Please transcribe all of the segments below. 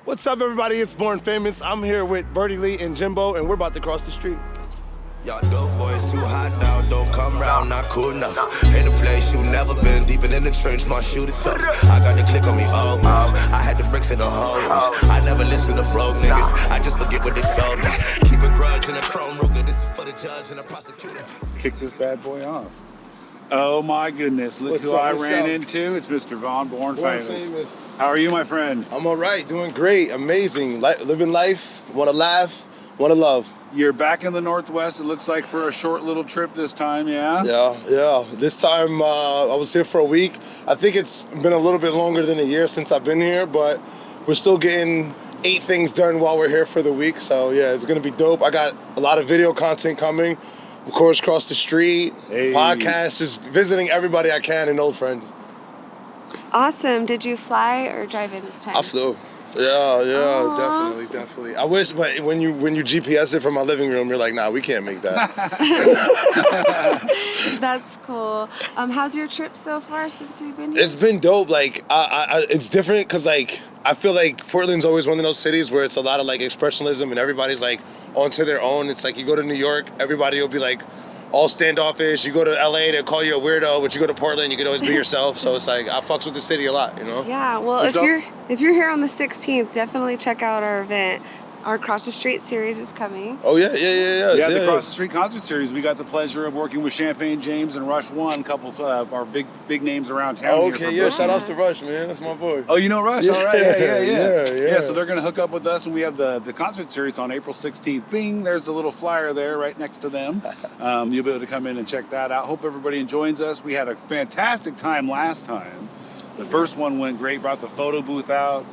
What's up, everybody? It's Born Famous. I'm here with Birdy Lee and Jimbo, and we're about to cross the street. Y'all dope boys too hot now, don't come round, not cool enough. In a place you never been, deeper than the trench, my shooter tough. I got the click on me always, I had the bricks in the hallways. I never listen to broke niggas, I just forget what they told me. Keep a grudge in a chrome Ruger, this is for the judge and the prosecutor. Kick this bad boy off. Oh my goodness, look who I ran into. It's Mr. Von, Born Famous. How are you, my friend? I'm all right, doing great, amazing. Living life, want to laugh, want to love. You're back in the Northwest, it looks like, for a short little trip this time, yeah? Yeah. This time I was here for a week. I think it's been a little bit longer than a year since I've been here, but we're still getting 8 things done while we're here for the week. So yeah, it's gonna be dope. I got a lot of video content coming. Of course, cross the street, podcasts, just visiting everybody I can and old friends. Awesome. Did you fly or drive in this time? I flew. Yeah, definitely. I wish, but when you GPS it from my living room, you're like, nah, we can't make that. That's cool. How's your trip so far since you've been here? It's been dope. Like, it's different because, like, I feel like Portland's always one of those cities where it's a lot of, like, expressionism and everybody's, like, onto their own. It's like you go to New York, everybody will be, like, all standoffish. You go to LA, they'll call you a weirdo, but you go to Portland, you can always be yourself. So it's like, I fucks with the city a lot, you know? Yeah, well, if you're here on the 16th, definitely check out our event. Our Cross the Street series is coming. Oh, yeah. Yeah, the Cross the Street concert series. We got the pleasure of working with Champagne James and Rush One, a couple of our big names around town. Oh, okay, yeah, shout outs to Rush, man. That's my boy. Oh, you know Rush? Yeah, all right, yeah. Yeah, so they're going to hook up with us, and we have the concert series on April 16th. Bing, there's a little flyer there right next to them. You'll be able to come in and check that out. Hope everybody joins us. We had a fantastic time last time. The first one went great, brought the photo booth out.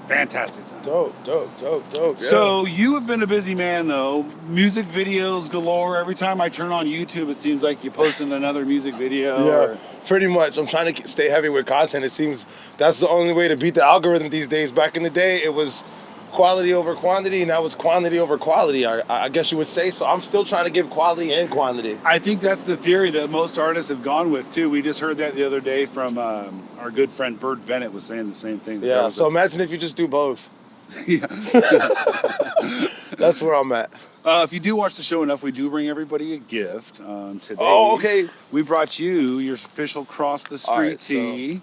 Fantastic time. Dope. Yeah. So you have been a busy man, though. Music videos galore. Every time I turn on YouTube, it seems like you're posting another music video. Yeah, pretty much. I'm trying to stay heavy with content. It seems that's the only way to beat the algorithm these days. Back in the day, it was quality over quantity. Now it's quantity over quality, I guess you would say. So I'm still trying to give quality and quantity. I think that's the theory that most artists have gone with, too. We just heard that the other day from our good friend Bird Bennett was saying the same thing. Yeah, so imagine if you just do both. Yeah. That's where I'm at. If you do watch the show enough, we do bring everybody a gift today. Oh, okay. We brought you your official Cross the Street tee.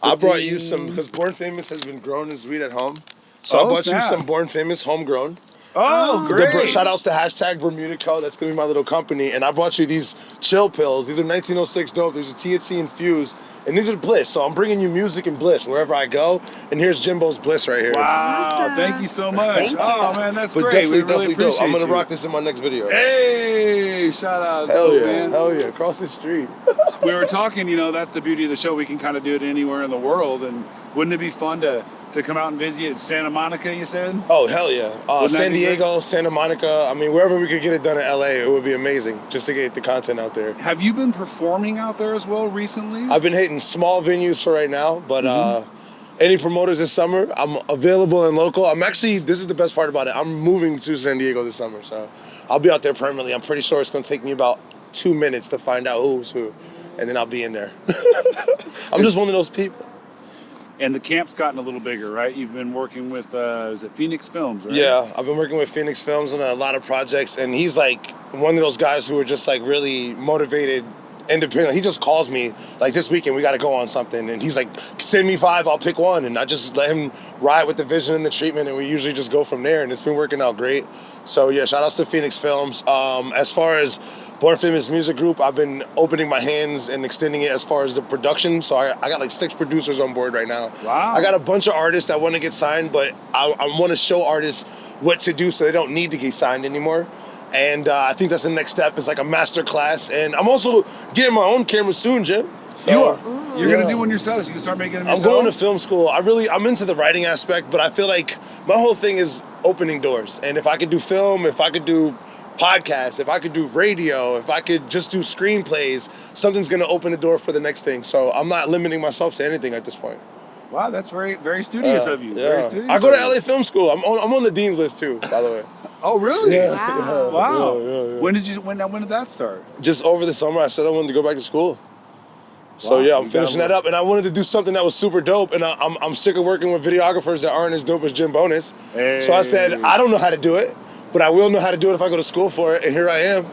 So I brought you some, because Born Famous has been grown and sweet at home. So I bought you some Born Famous homegrown. Oh, great. Shout outs to hashtag Bermuda Co. That's going to be my little company. And I brought you these chill pills. These are 1906 dope. These are THC infused. And these are bliss. So I'm bringing you music and bliss wherever I go. And here's Jimbo's bliss right here. Wow. Thank you so much. Oh, man, that's great. We really appreciate I'm going to rock this in my next video. Hey, shout out. Hell yeah. Man. Hell yeah. Across the street. We were talking, that's the beauty of the show. We can kind of do it anywhere in the world. And wouldn't it be fun to come out and visit Santa Monica, you said? Oh, hell yeah. San Diego, Santa Monica. I mean, wherever we could get it done in LA, it would be amazing just to get the content out there. Have you been performing out there as well recently? I've been hitting small venues for right now, but any promoters this summer, I'm available and local. This is the best part about it. I'm moving to San Diego this summer, so I'll be out there permanently. I'm pretty sure it's going to take me about 2 minutes to find out who's who, and then I'll be in there. I'm just one of those people. And the camp's gotten a little bigger, right? You've been working with, is it Phoenix Films, right? Yeah, I've been working with Phoenix Films on a lot of projects, and he's like one of those guys who are just like really motivated, independent. He just calls me, like this weekend, we got to go on something. And he's like, send me 5, I'll pick one. And I just let him ride with the vision and the treatment, and we usually just go from there. And it's been working out great. So yeah, shout outs to Phoenix Films. As far as Born Famous Music Group, I've been opening my hands and extending it as far as the production. So I got like 6 producers on board right now. Wow. I got a bunch of artists that want to get signed, but I want to show artists what to do so they don't need to get signed anymore. And I think that's the next step, is like a master class. And I'm also getting my own camera soon, Jim. So, you are? You're going to do one yourself? You can start making them yourself? I'm going to film school. I'm into the writing aspect, but I feel like my whole thing is opening doors. And if I could do film, if I could do podcasts, if I could do radio, if I could just do screenplays, something's going to open the door for the next thing. So I'm not limiting myself to anything at this point. Wow, that's very, very studious of you. Yeah. Very studious. I go to LA Film School. I'm on the dean's list too, by the way. Oh, really? Yeah. Wow. Yeah. When did that start? Just over the summer, I said I wanted to go back to school. So Wow, yeah, I'm we finishing gotta that up, and I wanted to do something that was super dope, and I'm sick of working with videographers that aren't as dope as Jim Bonus. So I said, Hey. I don't know how to do it, but I will know how to do it if I go to school for it, and here I am.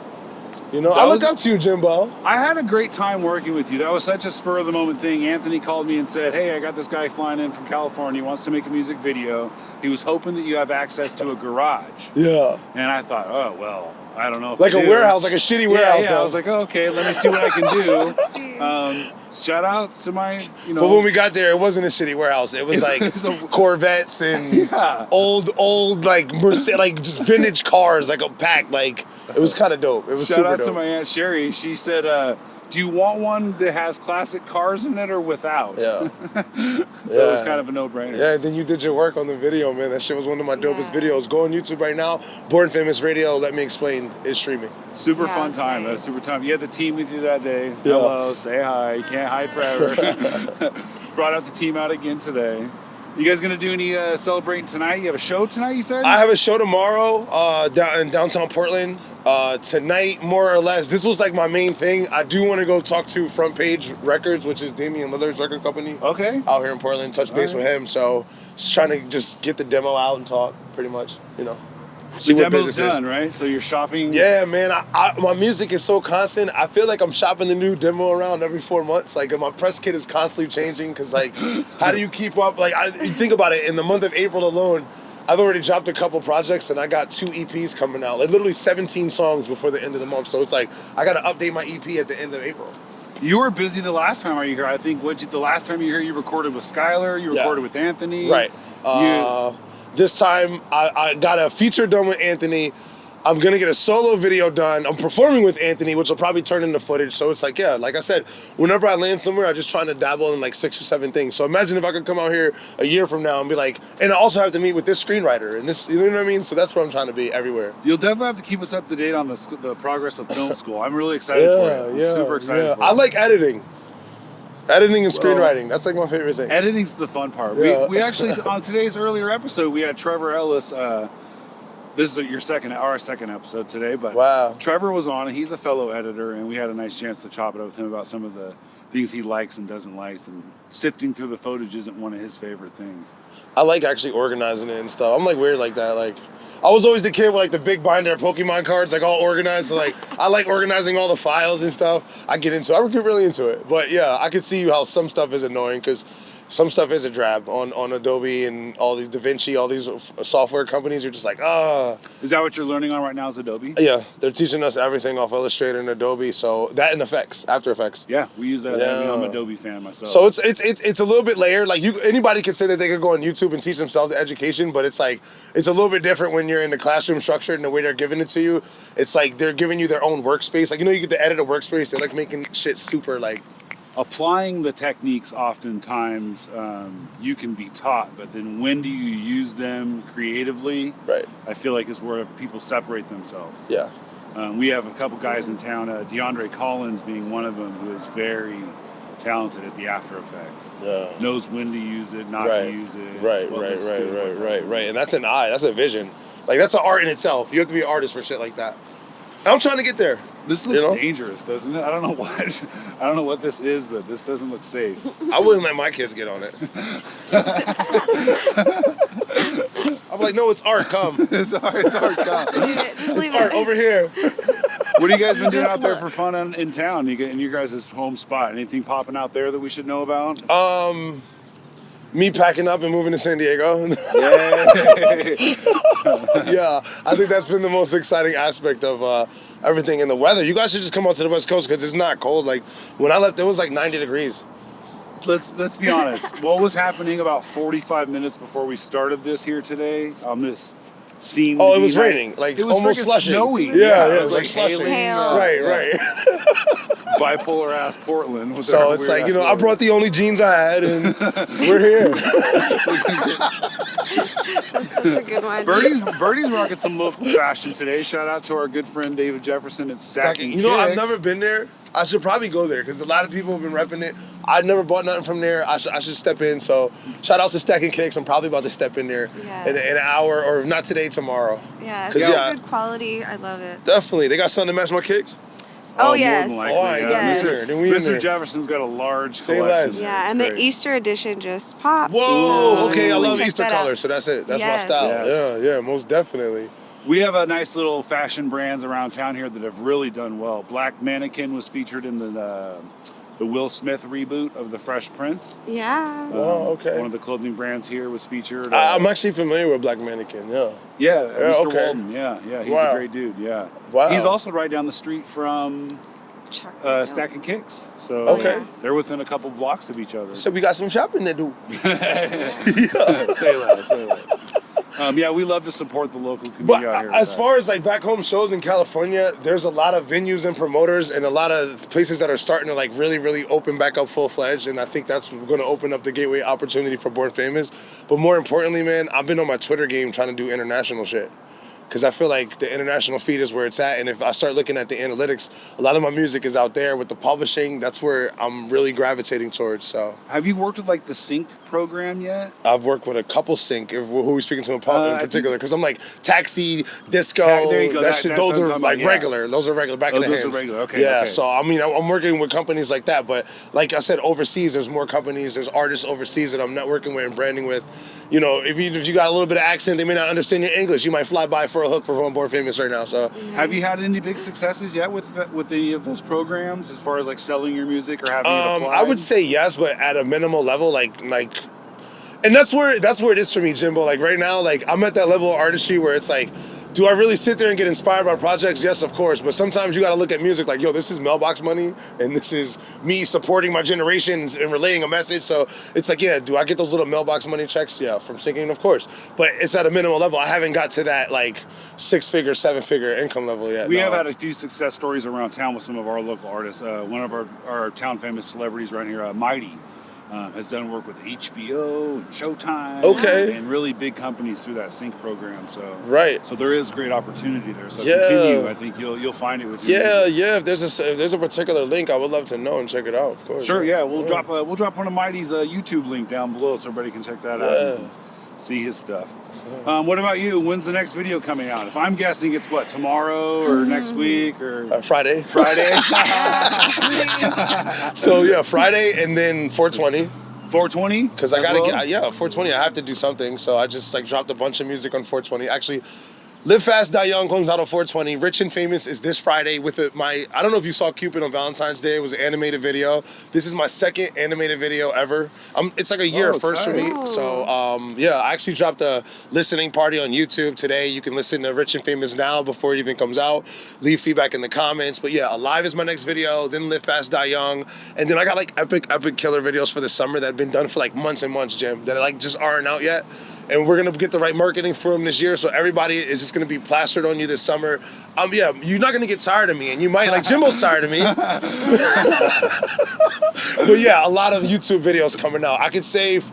You know, I look up to you, Jimbo. I had a great time working with you. That was such a spur of the moment thing. Anthony called me and said, hey, I got this guy flying in from California. He wants to make a music video. He was hoping that you have access to a garage. Yeah. And I thought, oh, well, I don't know if Like I a do. warehouse, like a shitty warehouse, Yeah, though. I was like, oh, okay, let me see what I can do. Shout outs to my, But when we got there, it wasn't a shitty warehouse. It was like Corvettes and old like like just vintage cars, like a pack. Like it was kind of dope. It was Shout super out dope. to my Aunt Sherry. She said, do you want one that has classic cars in it or without? Yeah. So it was kind of a no-brainer. Yeah, then you did your work on the video, man. That shit was one of my dopest Yeah. videos. Go on YouTube right now. Born Famous Radio, Let Me Explain, is streaming. Super Yeah, fun that's time. nice. Super time. You had the team with you that day. Yeah. Hello, say hi. You can't hide forever. Brought out the team out again today. You guys gonna do any celebrating tonight? You have a show tonight, you said? I have a show tomorrow down in downtown Portland. Tonight, more or less, this was like my main thing. I do want to go talk to Front Page Records, which is Damian Lillard's record company. Okay. Out here in Portland, touch base with him. So just trying to just get the demo out and talk, pretty much, you know. See The what demo's business done, right? So you're shopping. Yeah, man. My music is so constant. I feel like I'm shopping the new demo around every 4 months. Like, my press kit is constantly changing because, like, how do you keep up? Like, you think about it. In the month of April alone, I've already dropped a couple projects and I got 2 EPs coming out. Like, literally 17 songs before the end of the month. So it's like I got to update my EP at the end of April. You were busy the last time you were here. I think the last time you were here, you recorded with Skylar. You recorded with Anthony. Right. This time, I got a feature done with Anthony. I'm going to get a solo video done. I'm performing with Anthony, which will probably turn into footage. So it's like, yeah, like I said, whenever I land somewhere, I'm just trying to dabble in like 6 or 7 things. So imagine if I could come out here a year from now and be like, and I also have to meet with this screenwriter and this, you know what I mean? So that's where I'm trying to be everywhere. You'll definitely have to keep us up to date on the progress of film school. I'm really excited for you. I'm super excited for I you. like editing. Editing and screenwriting. That's like my favorite thing. Editing's the fun part. Yeah. We actually, on today's earlier episode, we had Trevor Ellis. This is our second episode today, but Wow. Trevor was on, and he's a fellow editor, and we had a nice chance to chop it up with him about some of the things he likes and doesn't like, and sifting through the footage isn't one of his favorite things. I like actually organizing it and stuff. I'm like weird like that. Like, I was always the kid with like the big binder of Pokemon cards, like all organized. So like, I like organizing all the files and stuff. I get really into it. But yeah, I could see how some stuff is annoying because some stuff is a drab on Adobe and all these DaVinci, all these software companies. You're just like, Is that what you're learning on right now? Is Adobe? Yeah, they're teaching us everything off Illustrator and Adobe. So that and Effects, After Effects. Yeah, we use that. Yeah. I'm an Adobe fan myself. So it's a little bit layered. Like anybody could say that they could go on YouTube and teach themselves the education, but it's like it's a little bit different when you're in the classroom structure and the way they're giving it to you. It's like they're giving you their own workspace. Like, you know, you get to edit a workspace. They're like making shit super like. Applying the techniques, oftentimes you can be taught, but then when do you use them creatively? Right. I feel like is where people separate themselves. Yeah. We have a couple guys in town, DeAndre Collins being one of them, who is very talented at the After Effects. Yeah. Knows when to use it, not to use it. Right. And that's an eye. That's a vision. Like, that's an art in itself. You have to be an artist for shit like that. I'm trying to get there. This looks You know? dangerous, doesn't it? I don't know what this is, but this doesn't look safe. I wouldn't let my kids get on it. I'm like, no, it's art. Come. It's art. Just It's leave art it. over here. What have you guys been doing Just out there look. for fun in town? In your guys' home spot? Anything popping out there that we should know about? Me packing up and moving to San Diego. Yay. Yeah, I think that's been the most exciting aspect of everything in the weather. You guys should just come out to the West Coast because it's not cold. Like, when I left, it was like 90 degrees. Let's be honest. What was happening about 45 minutes before we started this here today on this scene? Oh, it was raining, like it was almost freaking slushing. snowing. Yeah, it it was was like slushing. hailing, Hail. Right. bipolar ass Portland. with So their it's like, weird-ass you know, I weather. brought the only jeans I had and we're here. That's such a good one. Birdy's rocking some local fashion today. Shout out to our good friend David Jefferson at Stacking You know, I've Kicks. never been there. I should probably go there because a lot of people have been repping it. I never bought nothing from there. I should step in. So shout out to Stacking Kicks. I'm probably about to step in there in an hour, or if not today, tomorrow. Yeah, 'Cause, it's yeah. good quality. I love it. Definitely. They got something to match my kicks? Oh, more yes. than likely. All right, yeah. yes. then we in Mr. there. Jefferson's got a large Say collection. less. Yeah, It's and the great. Easter edition just popped. Whoa, so okay, I definitely love check Easter that out. colors, so that's it. That's my Yes. style. Yes. Yeah, most definitely. We have a nice little fashion brands around town here that have really done well. Black Mannequin was featured in the Will Smith reboot of The Fresh Prince. Yeah. Oh, okay. One of the clothing brands here was featured. I'm actually familiar with Black Mannequin, yeah. Yeah, Mr. okay. Walden. Yeah, he's Wow. a great dude. Yeah. Wow. He's also right down the street from Chocolate Stack and Kicks. So Okay. they're within a couple blocks of each other. So we got some shopping to do. Say that. Yeah, we love to support the local community But out here. as far as like back home shows in California, there's a lot of venues and promoters and a lot of places that are starting to like really open back up full fledged. And I think that's going to open up the gateway opportunity for Born Famous. But more importantly, man, I've been on my Twitter game trying to do international shit. Because I feel like the international feed is where it's at. And if I start looking at the analytics, a lot of my music is out there with the publishing. That's where I'm really gravitating towards. So have you worked with like the Sync program yet? I've worked with a couple sync, who are we speaking to in particular? Because I'm like Taxi, Disco, There you go. that shit, That's those what I'm are talking like about, yeah. regular. Those are regular, back in the Those hands. are regular, okay, Yeah, okay. so I mean, I'm working with companies like that. But like I said, overseas, there's more companies, there's artists overseas that I'm networking with and branding with. You know, if you got a little bit of accent, they may not understand your English. You might fly by for a hook for Born Famous right now. So Have you had any big successes yet with any of those programs as far as like selling your music or having it applied? I would say yes, but at a minimal level, like, and that's where it is for me, Jimbo. Like right now, like I'm at that level of artistry where it's like, do I really sit there and get inspired by projects? Yes, of course. But sometimes you got to look at music like, yo, this is mailbox money, and this is me supporting my generations and relaying a message. So it's like, yeah, do I get those little mailbox money checks? Yeah, from singing, of course. But it's at a minimal level. I haven't got to that like 6-figure, 7-figure income level yet. We no. have had a few success stories around town with some of our local artists. One of our town famous celebrities right here, Mighty, has done work with HBO and Showtime. Okay. And really big companies through that Sync program. So Right. So there is great opportunity there. So Yeah. continue. I think you'll find it with your music. Yeah. If there's a particular link, I would love to know and check it out. Of course. Sure. Yeah. We'll drop one of Mighty's YouTube link down below so everybody can check that out. And see his stuff. What about you? When's the next video coming out? If I'm guessing, it's what, tomorrow or next week or Friday. Friday? So yeah, Friday and then 420. 420? Because I gotta get 420. I have to do something. So I just like dropped a bunch of music on 420. Actually, Live Fast, Die Young comes out on 420. Rich and Famous is this Friday with I don't know if you saw Cupid on Valentine's Day. It was an animated video. This is my second animated video ever. It's like a year first for me. So I actually dropped a listening party on YouTube today. You can listen to Rich and Famous now before it even comes out. Leave feedback in the comments. But yeah, Alive is my next video. Then Live Fast, Die Young. And then I got like epic killer videos for the summer that have been done for like months and months, Jim, that like just aren't out yet. And we're gonna get the right marketing for them this year, so everybody is just gonna be plastered on you this summer. You're not gonna get tired of me, and you might, like Jimbo's tired of me. But yeah, a lot of YouTube videos coming out. I could say if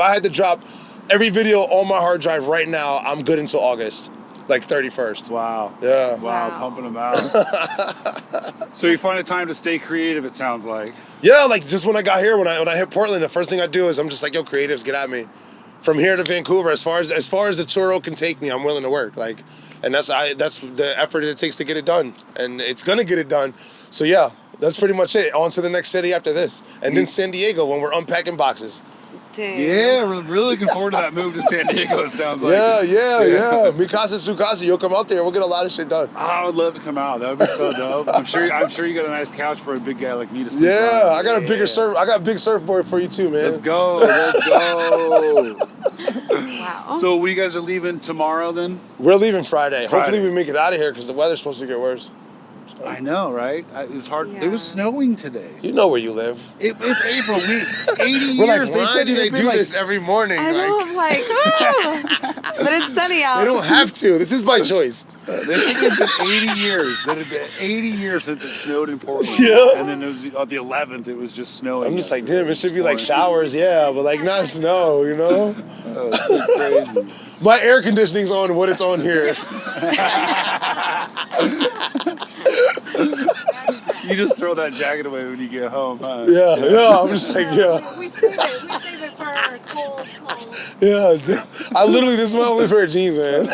I had to drop every video on my hard drive right now, I'm good until August, like 31st. Wow. Yeah. Wow, pumping them out. So you find a time to stay creative, it sounds like. Yeah, like just when I got here, when I hit Portland, the first thing I do is I'm just like, yo, creatives, get at me. From here to Vancouver, as far as the tour can take me, I'm willing to work. Like, and that's the effort it takes to get it done, and it's gonna get it done. So yeah, that's pretty much it. On to the next city after this, and then San Diego when we're unpacking boxes. Damn. Yeah, we're really looking forward to that move to San Diego, it sounds like. Yeah. Mikasa Sukasa, you'll come out there. We'll get a lot of shit done. I would love to come out. That would be so dope. I'm sure you got a nice couch for a big guy like me to sleep Yeah, on. I got a bigger I got a big surfboard for you too, man. Let's go. Wow. So you guys are leaving tomorrow then? We're leaving Friday. Hopefully Friday. we make it out of here because the weather's supposed to get worse. I know, right? It was hard. Yeah. It was snowing today. You know where you live. It's April. 80 We're years. like, why do they it'd be do like- this every morning? I know, I'm like, but it's sunny out. They don't have to. This is my choice. This had been 80 years. That had been 80 years since it snowed in Portland. Yeah. And then it was on the 11th. It was just snowing. I'm just like, damn, it should be like showers, yeah, but like not snow, you know? Oh, it's crazy. My air conditioning's on what it's on here. You just throw that jacket away when you get home, huh? Yeah, I'm just like, yeah. We save it for our cold. Yeah, I literally, this is my only pair of jeans, man.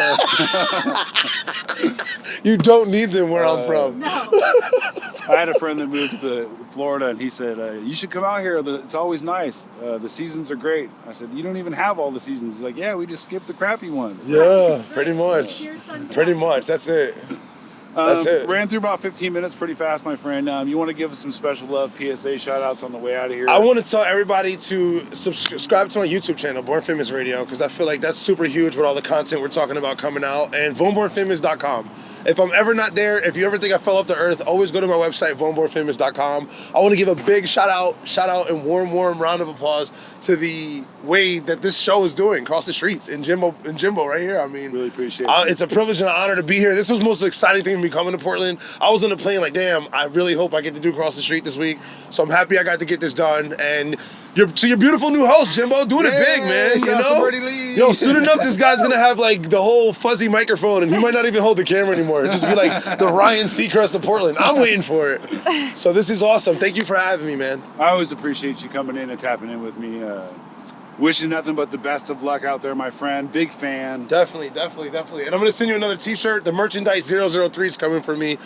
You don't need them where I'm from. No. I had a friend that moved to Florida, and he said, you should come out here. It's always nice. The seasons are great. I said, you don't even have all the seasons. He's like, yeah, we just skip the crappy ones. Yeah, pretty much. Pure sunshine. Pretty much. That's it. That's it. Ran through about 15 minutes pretty fast, my friend. You want to give us some special love, PSA shout-outs on the way out of here? I want to tell everybody to subscribe to my YouTube channel, Born Famous Radio, because I feel like that's super huge with all the content we're talking about coming out, and VonBornFamous.com. If I'm ever not there, if you ever think I fell off the earth, always go to my website, VonBornFamous.com. I want to give a big shout out, and warm round of applause to the way that this show is doing across the streets in Jimbo right here. I mean, Really appreciate it's a privilege and an honor to be here. This was the most exciting thing to me coming to Portland. I was on the plane like, damn, I really hope I get to do Cross the Street this week. So I'm happy I got to get this done. And to your beautiful new host, Jimbo, doing it big, man. You shout out to know? Birdy Lee. Yo, soon enough, this guy's gonna have like the whole fuzzy microphone, and he might not even hold the camera anymore. It'll just be like the Ryan Seacrest of Portland. I'm waiting for it. So this is awesome. Thank you for having me, man. I always appreciate you coming in and tapping in with me. Wishing nothing but the best of luck out there, my friend. Big fan. Definitely. And I'm gonna send you another T-shirt. The merchandise 003 is coming for me.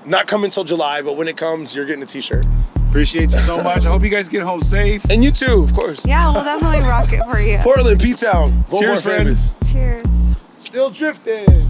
Not coming till July, but when it comes, you're getting a T-shirt. Appreciate you so much. I hope you guys get home safe. And you too, of course. Yeah, we'll definitely rock it for you. Portland, P-Town. Vote Cheers, more friend. famous. Cheers. Still drifting.